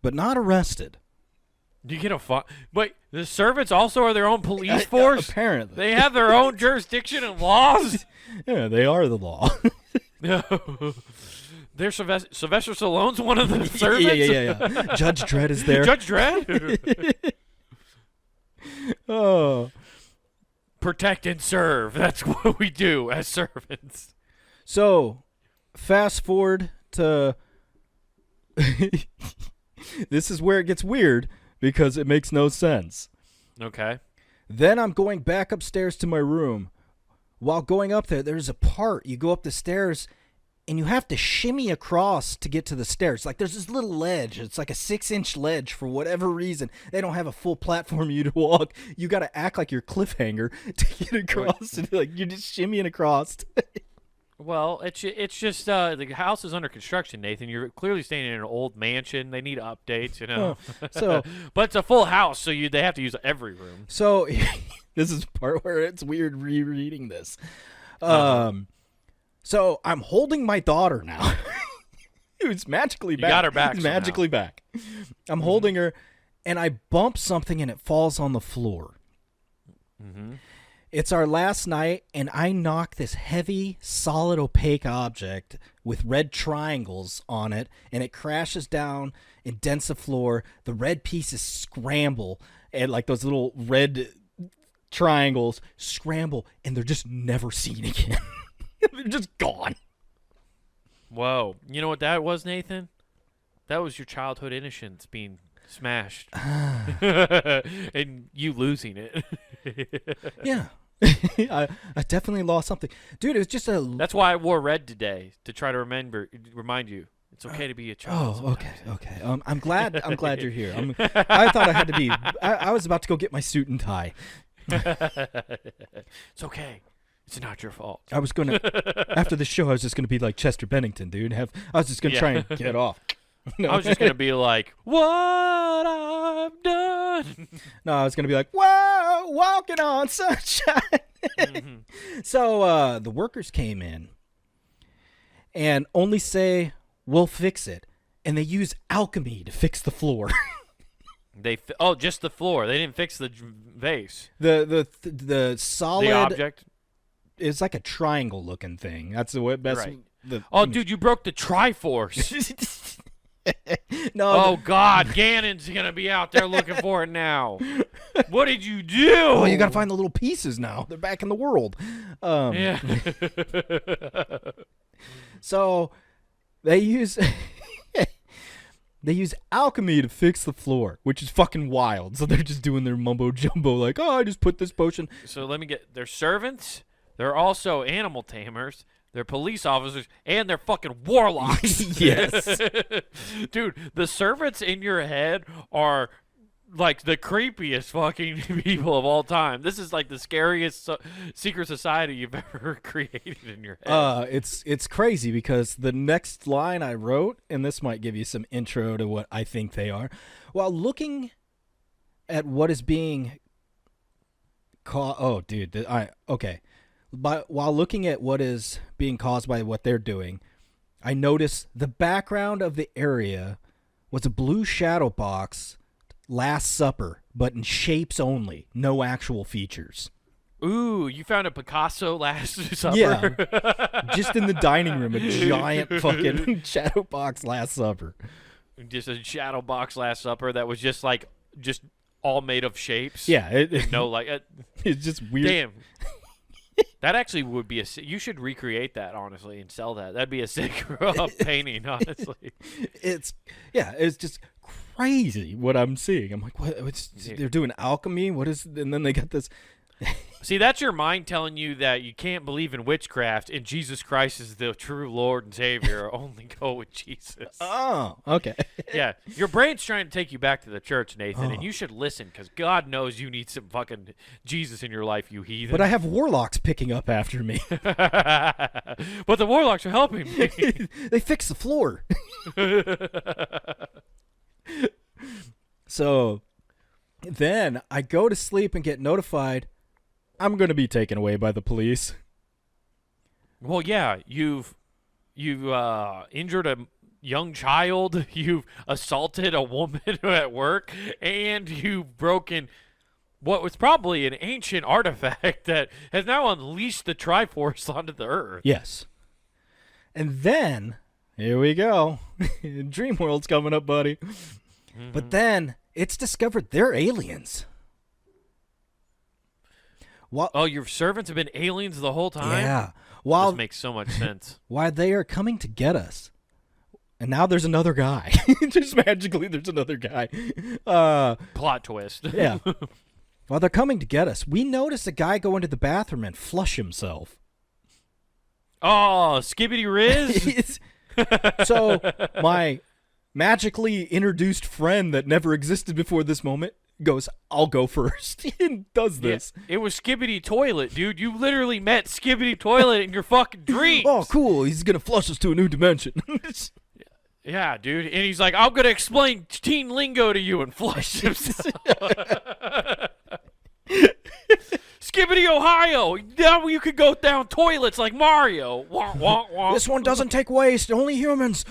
but not arrested. Do you get a fine? Wait, the servants also are their own police force? Apparently. They have their own jurisdiction and laws? Yeah, they are the law. No. They're Sylvester Stallone's one of the servants? Yeah. Judge Dredd is there. Judge Dredd? Oh. Protect and serve. That's what we do as servants. So, fast forward to... This is where it gets weird because it makes no sense. Okay. Then I'm going back upstairs to my room. While going up there, there's a part. You go up the stairs, and you have to shimmy across to get to the stairs. Like, there's this little ledge. It's like a 6-inch ledge for whatever reason. They don't have a full platform for you to walk. You got to act like you're Cliffhanger to get across. And, like, you're just shimmying across. Well, it's just the house is under construction, Nathan. You're clearly staying in an old mansion. They need updates, you know. So, but it's a full house, so they have to use every room. So, this is the part where it's weird rereading this. So I'm holding my daughter now. Who's magically back. You got her back Who's somehow. magically back. I'm holding her, and I bump something, and it falls on the floor. Mm-hmm. It's our last night, and I knock this heavy, solid, opaque object with red triangles on it, and it crashes down and dents the floor. The red pieces scramble, and like those little red triangles scramble, and they're just never seen again. They're just gone. Whoa. You know what that was, Nathan? That was your childhood innocence being smashed. And you losing it. Yeah. I definitely lost something. Dude, it was just a... That's why I wore red today, to try to remind you. It's okay to be a child. Oh, okay. I'm glad you're here. I thought I had to be... I was about to go get my suit and tie. It's okay. It's not your fault. I was going to... After the show, I was just going to be like Chester Bennington, dude. I was just going to try and get off. No. I was just going to be like, what I've done. No, I was going to be like, whoa, walking on sunshine. Mm-hmm. So the workers came in and only say, we'll fix it. And they use alchemy to fix the floor. Just the floor. They didn't fix the vase. The solid... The object? It's like a triangle looking thing. That's the best... Right. Dude, you broke the Triforce. No. Oh, God. Ganon's going to be out there looking for it now. What did you do? Oh, you got to find the little pieces now. They're back in the world. Yeah. So they use alchemy to fix the floor, which is fucking wild. So they're just doing their mumbo jumbo like, oh, I just put this potion. So let me get... They're servants. They're also animal tamers. They're police officers, and they're fucking warlocks. Yes. Dude, the servants in your head are like the creepiest fucking people of all time. This is like the scariest secret society you've ever created in your head. It's crazy because the next line I wrote, and this might give you some intro to what I think they are. While looking at what is being But while looking at what is being caused by what they're doing, I noticed the background of the area was a blue shadow box, Last Supper, but in shapes only, no actual features. Ooh, you found a Picasso Last Supper? Yeah, just in the dining room, a giant fucking shadow box Last Supper. Just a shadow box Last Supper that was just all made of shapes. Yeah, it's just weird. Damn. That actually would be you should recreate that, honestly, and sell that. That'd be a sick painting, honestly. It's just crazy what I'm seeing. I'm like, what? They're doing alchemy? What is? And then they got this. See, that's your mind telling you that you can't believe in witchcraft and Jesus Christ is the true Lord and Savior. Only go with Jesus. Oh, okay. Yeah, your brain's trying to take you back to the church, Nathan, and you should listen because God knows you need some fucking Jesus in your life, you heathen. But I have warlocks picking up after me. But the warlocks are helping me. They fixed the floor. So then I go to sleep and get notified I'm going to be taken away by the police. Well, yeah, you've injured a young child, you've assaulted a woman at work, and you've broken what was probably an ancient artifact that has now unleashed the Triforce onto the Earth. Yes. And then, here we go. Dream World's coming up, buddy. Mm-hmm. But then, it's discovered they're aliens. Your servants have been aliens the whole time? Yeah. This makes so much sense. While they are coming to get us. And now there's another guy. Just magically, there's another guy. Plot twist. Yeah. While they're coming to get us, we notice a guy go into the bathroom and flush himself. Oh, Skibbity Riz? So, my magically introduced friend that never existed before this moment goes, I'll go first, and does this. Yeah, it was Skibbity Toilet, dude. You literally met Skibbity Toilet in your fucking dreams. Oh, cool. He's going to flush us to a new dimension. Yeah, dude. And he's like, I'm going to explain teen lingo to you and flush himself. Skibbity Ohio. Now you could go down toilets like Mario. Wah, wah, wah. This one doesn't take waste. Only humans.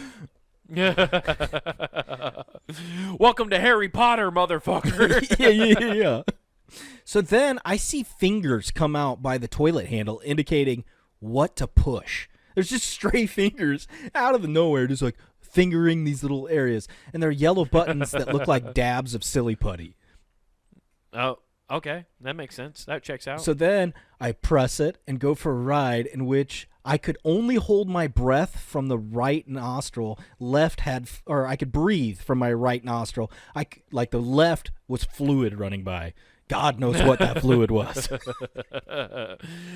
Welcome to Harry Potter, motherfucker. Yeah. So then I see fingers come out by the toilet handle indicating what to push. There's just stray fingers out of the nowhere, just like fingering these little areas. And they're yellow buttons that look like dabs of silly putty. Oh, okay. That makes sense. That checks out. So then I press it and go for a ride in which I could only hold my breath from the right nostril. I could breathe from my right nostril. Like the left was fluid running by. God knows what that fluid was.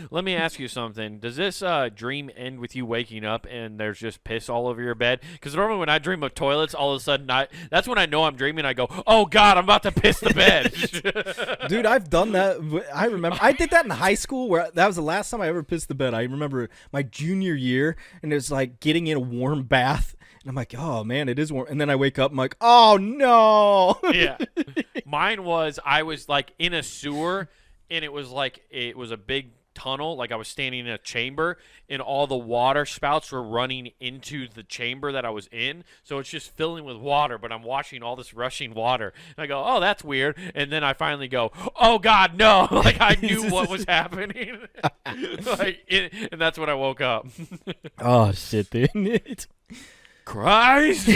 Let me ask you something. Does this dream end with you waking up and there's just piss all over your bed? Because normally when I dream of toilets, all of a sudden, that's when I know I'm dreaming. I go, oh, God, I'm about to piss the bed. Dude, I've done that. I remember. I did that in high school where that was the last time I ever pissed the bed. I remember my junior year, and it was like getting in a warm bath. And I'm like, oh, man, it is warm. And then I wake up, I'm like, oh, no. Yeah. Mine was, I was like in a sewer, and it was a big tunnel. Like I was standing in a chamber, and all the water spouts were running into the chamber that I was in. So it's just filling with water, but I'm watching all this rushing water. And I go, oh, that's weird. And then I finally go, oh, God, no. Like I knew what was happening. And that's when I woke up. Oh, shit, dude. Christ.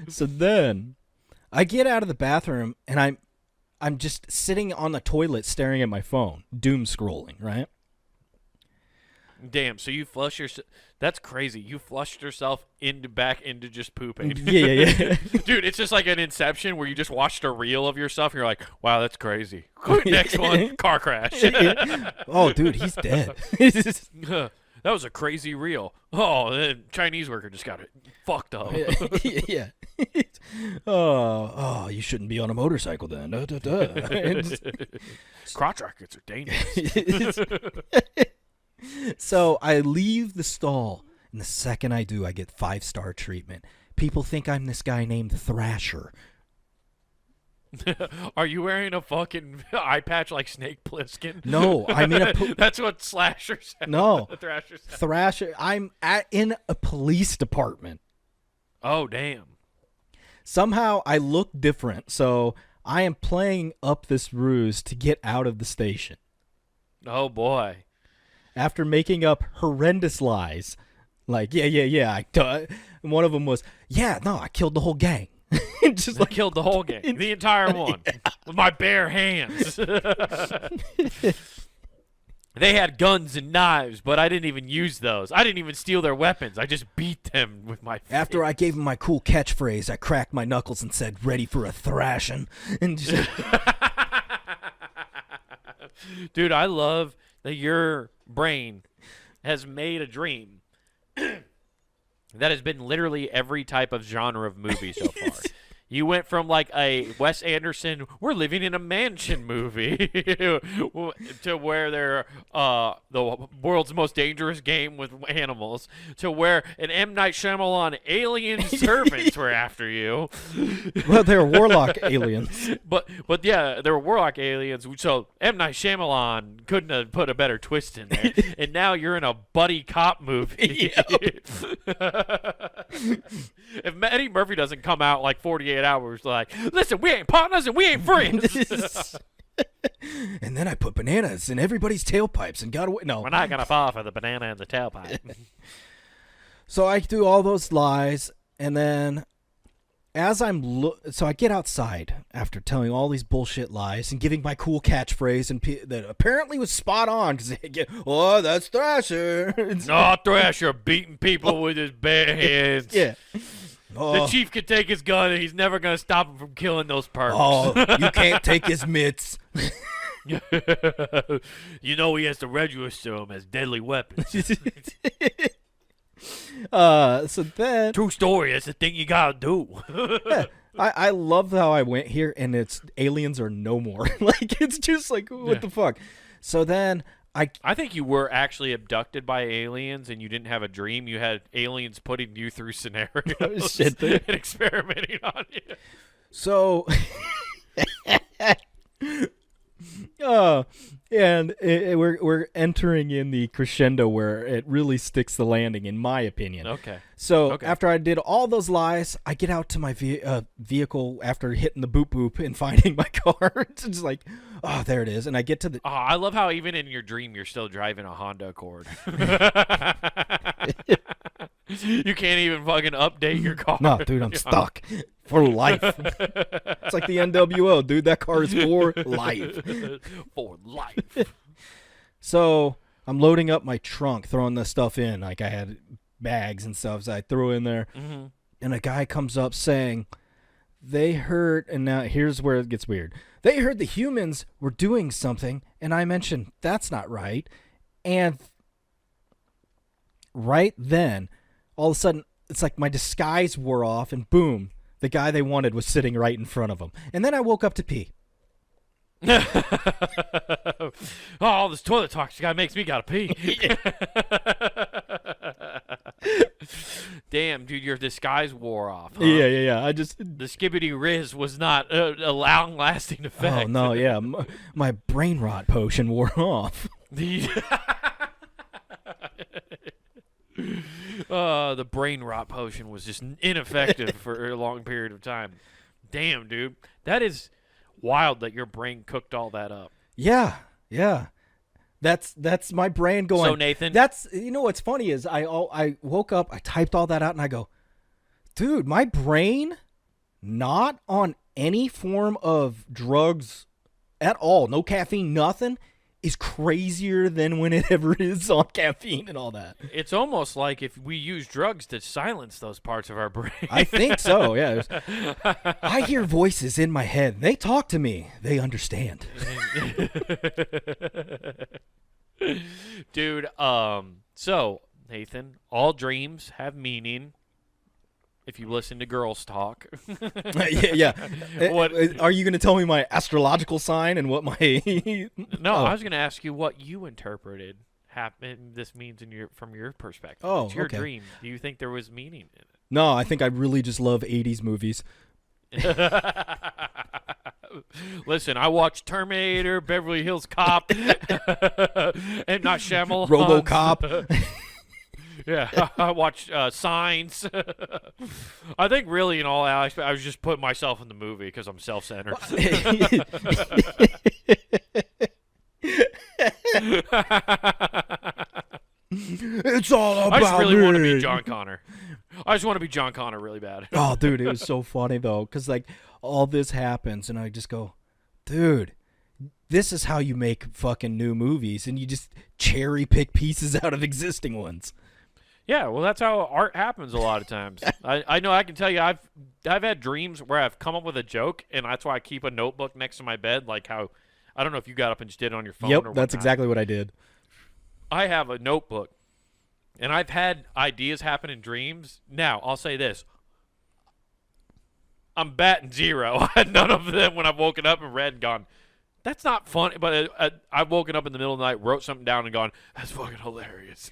So then I get out of the bathroom and I'm just sitting on the toilet staring at my phone, doom scrolling, right? Damn, so you flush yourself. That's crazy. You flushed yourself back into just pooping. Yeah. Dude, it's just like an Inception where you just watched a reel of yourself and you're like, wow, that's crazy. Next one, car crash. Oh, dude, he's dead. That was a crazy reel. Oh, the Chinese worker just got it fucked up. Yeah. Oh, you shouldn't be on a motorcycle then. Crotch rockets are dangerous. So I leave the stall, and the second I do, I get 5-star treatment. People think I'm this guy named Thrasher. Are you wearing a fucking eye patch like Snake Plissken? No, I'm in a... That's what Slasher said. No. Thrasher said. Thrasher. I'm in a police department. Oh, damn. Somehow I look different, so I am playing up this ruse to get out of the station. Oh, boy. After making up horrendous lies. Like, yeah. One of them was, I killed the whole gang. Just like killed the whole gang, the entire one, with my bare hands. They had guns and knives, but I didn't even use those. I didn't even steal their weapons. I just beat them with my fist. After I gave him my cool catchphrase, I cracked my knuckles and said, "Ready for a thrashing." And just, Dude, I love that your brain has made a dream that has been literally every type of genre of movie so far. You went from like a Wes Anderson, we're living in a mansion movie, to where they're the world's most dangerous game with animals, to where an M. Night Shyamalan alien servants were after you. well, they're warlock aliens. But yeah, there were warlock aliens, so M. Night Shyamalan couldn't have put a better twist in there. And now you're in a buddy cop movie. If Eddie Murphy doesn't come out like 48 hours, like, listen, we ain't partners and we ain't friends. And then I put bananas in everybody's tailpipes and got away. No, We're not gonna fall for the banana in the tailpipe. so I do all those lies, and then as so I get outside after telling all these bullshit lies and giving my cool catchphrase, and that apparently was spot on because they get, "Oh, that's Thrasher." No, Thrasher beating people with his bare hands. Yeah. The chief could take his gun and he's never going to stop him from killing those perps. Oh, you can't take his mitts. You know he has to register them as deadly weapons. So then, True story. That's the thing you got to do. yeah, I love how I went here and it's aliens are no more. Like, it's just like, what the fuck? So then I think you were actually abducted by aliens and you didn't have a dream. You had aliens putting you through scenarios and experimenting on you. So, and we're entering in the crescendo where it really sticks the landing, in my opinion. Okay. So after I did all those lies, I get out to my vehicle after hitting the boop boop and finding my car. It's just like, oh, there it is. And I get to the... Oh, I love how even in your dream you're still driving a Honda Accord. You can't even fucking update your car. No, dude, I'm stuck for life. It's like the NWO, dude. That car is for life. For life. So I'm loading up my trunk, throwing the stuff in. Like, I had bags and stuff, so I threw in there. Mm-hmm. And a guy comes up saying, they heard, and now here's where it gets weird. They heard the humans were doing something, and I mentioned, that's not right. And right then, all of a sudden, it's like my disguise wore off, and boom, the guy they wanted was sitting right in front of them. And then I woke up to pee. Oh, this toilet talk guy makes me gotta pee. Damn, dude, your disguise wore off. Huh? Yeah. I just... The skibbity riz was not a long-lasting effect. Oh, no, yeah. My brain rot potion wore off. The brain rot potion was just ineffective for a long period of time. Damn, dude. That is wild that your brain cooked all that up. Yeah. That's my brain going. So, Nathan. You know what's funny is I woke up, I typed all that out, and I go, dude, my brain not on any form of drugs at all, no caffeine, nothing, is crazier than when it ever is on caffeine and all that. It's almost like if we use drugs to silence those parts of our brain. I think so, yeah. I hear voices in my head. They talk to me. They understand. Dude, so, Nathan, all dreams have meaning. If you listen to girls talk. Yeah. What are you going to tell me my astrological sign and what my No, I was going to ask you what you interpreted this means from your perspective. Oh, it's your okay. dream. Do you think there was meaning in it? No, I think I really just love 80s movies. Listen, I watched Terminator, Beverly Hills Cop, and not Shyamalan. RoboCop. Yeah, I watched Signs. I think really in all aspects, I was just putting myself in the movie because I'm self-centered. It's all about I just really want to me. be John Connor. I just want to be John Connor really bad. Oh, dude, it was so funny, though, because, like, all this happens, and I just go, dude, this is how you make fucking new movies, and you just cherry pick pieces out of existing ones. Yeah, well, that's how art happens a lot of times. I know I can tell you I've had dreams where I've come up with a joke, and that's why I keep a notebook next to my bed, like how I don't know if you got up and just did it on your phone or Yep, whatnot. that's exactly what I did. I have a notebook, and I've had ideas happen in dreams. Now, I'll say this. I'm batting zero. I had none of them when I've woken up and read and gone, that's not funny. But I've woken up in the middle of the night, wrote something down and gone, that's fucking hilarious.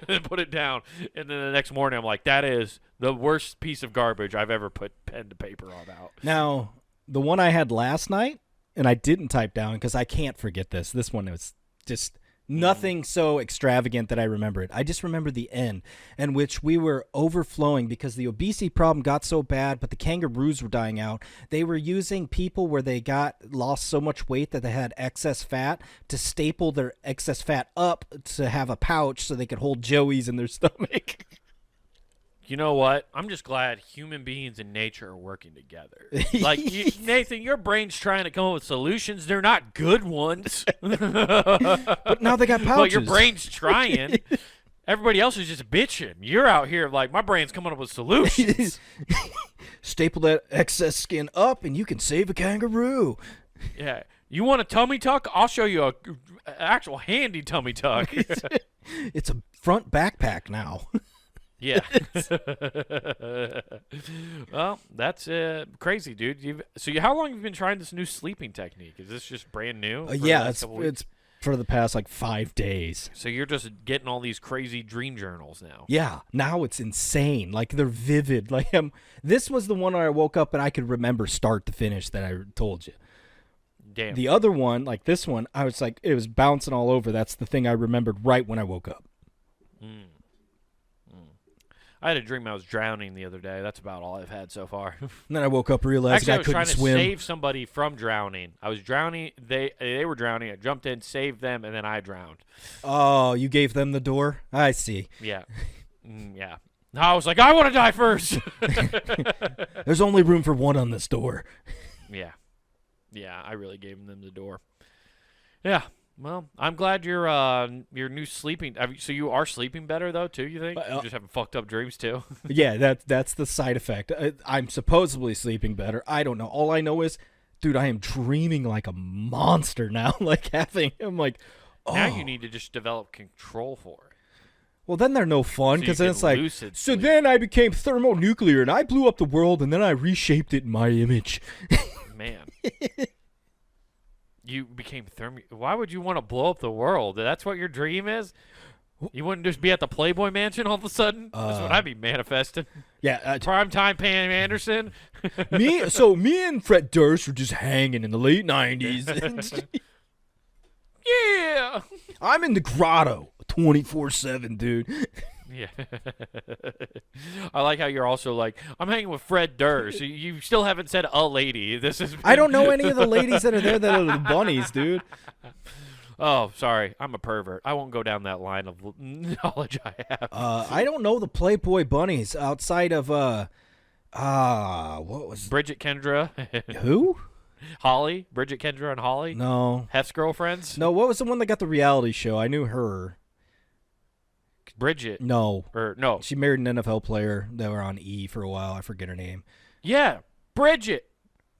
And put it down. And then the next morning, I'm like, that is the worst piece of garbage I've ever put pen to paper about. Now, the one I had last night, and I didn't type down because I can't forget this. This one was just nothing so extravagant that I remember it. I just remember the end, in which we were overflowing because the obesity problem got so bad, but the kangaroos were dying out. They were using people where they lost so much weight that they had excess fat to staple their excess fat up to have a pouch so they could hold joeys in their stomach. You know what? I'm just glad human beings and nature are working together. Like, Nathan, your brain's trying to come up with solutions. They're not good ones. But now they got pouches. Well, your brain's trying. Everybody else is just bitching. You're out here like, my brain's coming up with solutions. Staple that excess skin up and you can save a kangaroo. Yeah. You want a tummy tuck? I'll show you a actual handy tummy tuck. It's a front backpack now. Yeah. Well, that's crazy, dude. How long have you been trying this new sleeping technique? Is this just brand new? Yeah, it's for the past like 5 days. So you're just getting all these crazy dream journals now. Yeah, now it's insane. Like they're vivid. Like this was the one where I woke up and I could remember start to finish that I told you. Damn. The other one, like this one, I was like, it was bouncing all over. That's the thing I remembered right when I woke up. I had a dream I was drowning the other day. That's about all I've had so far. And then I woke up realizing Actually, I was couldn't trying swim. to save somebody from drowning. I was drowning. They were drowning. I jumped in, saved them, and then I drowned. Oh, you gave them the door? I see. Yeah. Yeah. I was like, I want to die first. There's only room for one on this door. Yeah. Yeah, I really gave them the door. Yeah. Well, I'm glad your new sleeping. So you are sleeping better though, too. You think? You're just having fucked up dreams too. Yeah, that's the side effect. I'm supposedly sleeping better. I don't know. All I know is, dude, I am dreaming like a monster now. I'm like, oh. Now you need to just develop control for it. Well, then they're no fun because then it's like, lucid so sleep. then I became thermonuclear and I blew up the world and then I reshaped it in my image. Man. You became Why would you want to blow up the world? That's what your dream is? You wouldn't just be at the Playboy Mansion all of a sudden? That's what I'd be manifesting. Yeah. Primetime Pam Anderson. Me and Fred Durst were just hanging in the late 90s. Yeah. I'm in the grotto 24/7, dude. Yeah. I like how you're also like, I'm hanging with Fred Durst. You still haven't said a lady. This is. I don't know any of the ladies that are there that are the bunnies, dude. Oh, sorry. I'm a pervert. I won't go down that line of knowledge I have. I don't know the Playboy bunnies outside of what was Bridget Kendra. who? Holly. Bridget Kendra and Holly. No. Hef's girlfriends. No, what was the one that got the reality show? I knew her. Bridget. No. Or no. She married an NFL player that were on E for a while. I forget her name. Yeah. Bridget.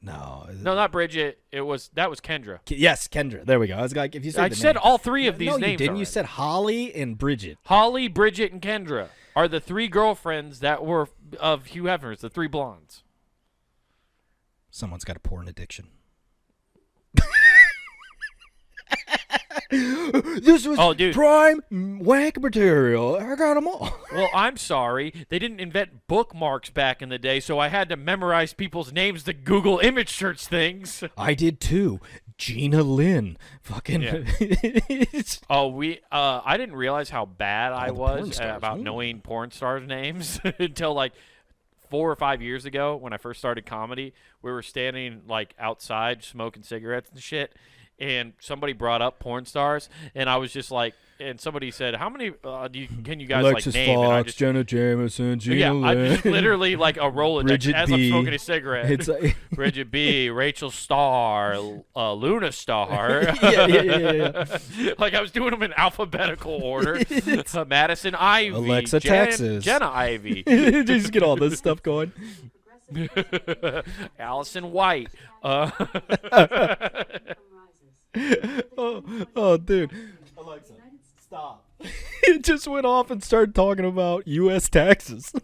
No. No, not Bridget. That was Kendra. Yes, Kendra. There we go. I was like, if you said I the said name. all three of these No, names. you didn't. already. You said Holly and Bridget. Holly, Bridget, and Kendra are the three girlfriends that were of Hugh Hefner's, the three blondes. Someone's got a porn addiction. This was prime wank material. I got them all. Well, I'm sorry. They didn't invent bookmarks back in the day, so I had to memorize people's names to Google image search things. I did too. Gina Lynn. Fucking. Yeah. I didn't realize how bad I was about knowing porn stars' names until like 4 or 5 years ago when I first started comedy. We were standing like outside smoking cigarettes and shit. and somebody brought up porn stars, and I was just like, and somebody said, "How many can you guys Alexis like name?" And I Fox, just, Jenna Jameson, Gina yeah, I Lynn. just literally like a Rolodex Bridget as B. I'm smoking a cigarette. It's like, Bridget B, Rachel Starr, Luna Starr. yeah. Like I was doing them in alphabetical order. Madison Ivy, Alexa, Texas. Jenna Ivy, Just get all this stuff going. Allison White. Oh, dude. Alexa, stop. It just went off and started talking about U.S. taxes.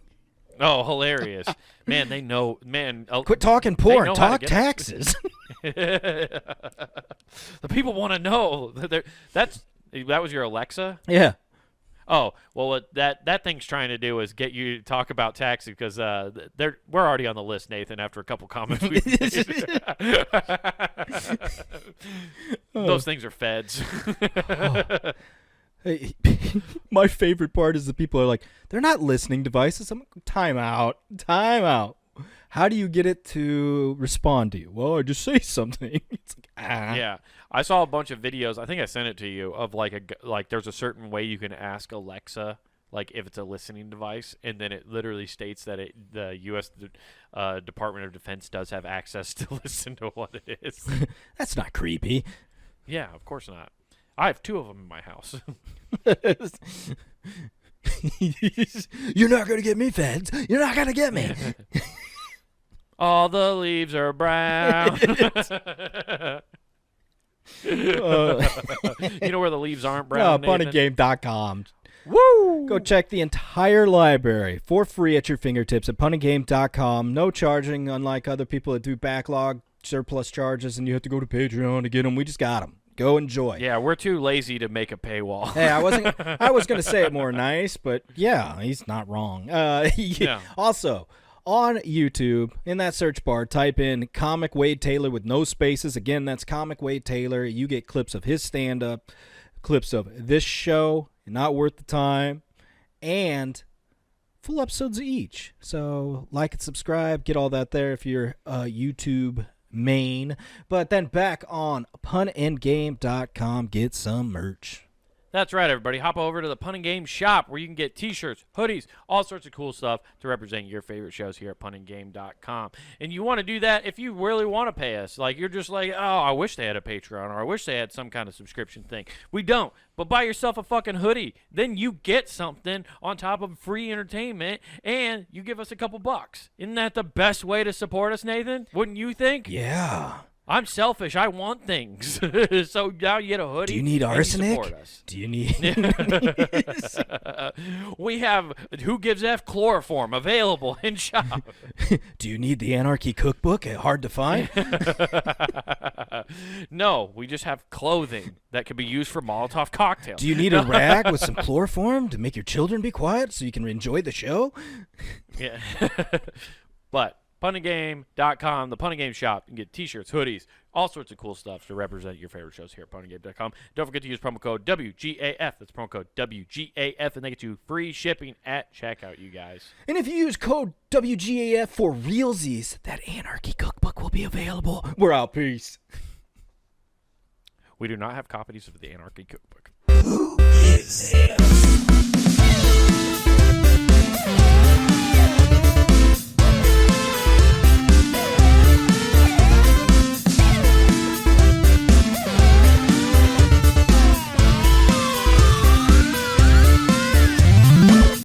Oh, hilarious. Man, they know. Man, Quit talking porn. know how to Talk get- taxes. the people want to know. That was your Alexa? Yeah. Oh, well, what that thing's trying to do is get you to talk about taxes because we're already on the list, Nathan, after a couple comments we made. Those things are feds. Hey, my favorite part is the people are like, they're not listening devices. I'm time out. How do you get it to respond to you? Well, I just say something. It's like, Yeah. I saw a bunch of videos. I think I sent it to you of like there's a certain way you can ask Alexa like if it's a listening device, and then it literally states that the U.S. Department of Defense does have access to listen to what it is. That's not creepy. Yeah, of course not. I have 2 of them in my house. You're not going to get me, feds. You're not going to get me. All the leaves are brown. You know where the leaves aren't brown, Nathan? Punningame.com. Woo! Go check the entire library for free at your fingertips at punningame.com. No charging, unlike other people that do backlog surplus charges, and you have to go to Patreon to get them. We just got them. Go enjoy. Yeah, we're too lazy to make a paywall. Hey, I was going to say it more nice, but yeah, he's not wrong. Yeah. Also, on YouTube, in that search bar, type in Comic Wade Taylor with no spaces. Again, that's Comic Wade Taylor. You get clips of his stand-up, clips of this show, Not Worth the Time, and full episodes each. So like and subscribe, get all that there if you're YouTube main. But then back on punandgame.com, get some merch. That's right, everybody. Hop over to the Pun and Game shop where you can get T-shirts, hoodies, all sorts of cool stuff to represent your favorite shows here at punandgame.com. And you want to do that if you really want to pay us. Like, you're just like, oh, I wish they had a Patreon, or I wish they had some kind of subscription thing. We don't. But buy yourself a fucking hoodie. Then you get something on top of free entertainment, and you give us a couple bucks. Isn't that the best way to support us, Nathan? Wouldn't you think? Yeah. I'm selfish. I want things. So now you get a hoodie. Do you need and arsenic? You support us. Do you need... We have Who Gives F chloroform available in shop. Do you need the Anarchy Cookbook? Hard to find? No, we just have clothing that can be used for Molotov cocktails. Do you need a rag with some chloroform to make your children be quiet so you can enjoy the show? Yeah. But punandgame.com, the Pun and Game shop, you can get T-shirts, hoodies, all sorts of cool stuff to represent your favorite shows here at punandgame.com. Don't forget to use promo code WGAF. That's promo code WGAF, and they get you free shipping at checkout, you guys. And if you use code WGAF for realsies, that Anarchy Cookbook will be available. We're out. Peace. We do not have copies of the Anarchy Cookbook. Who is this?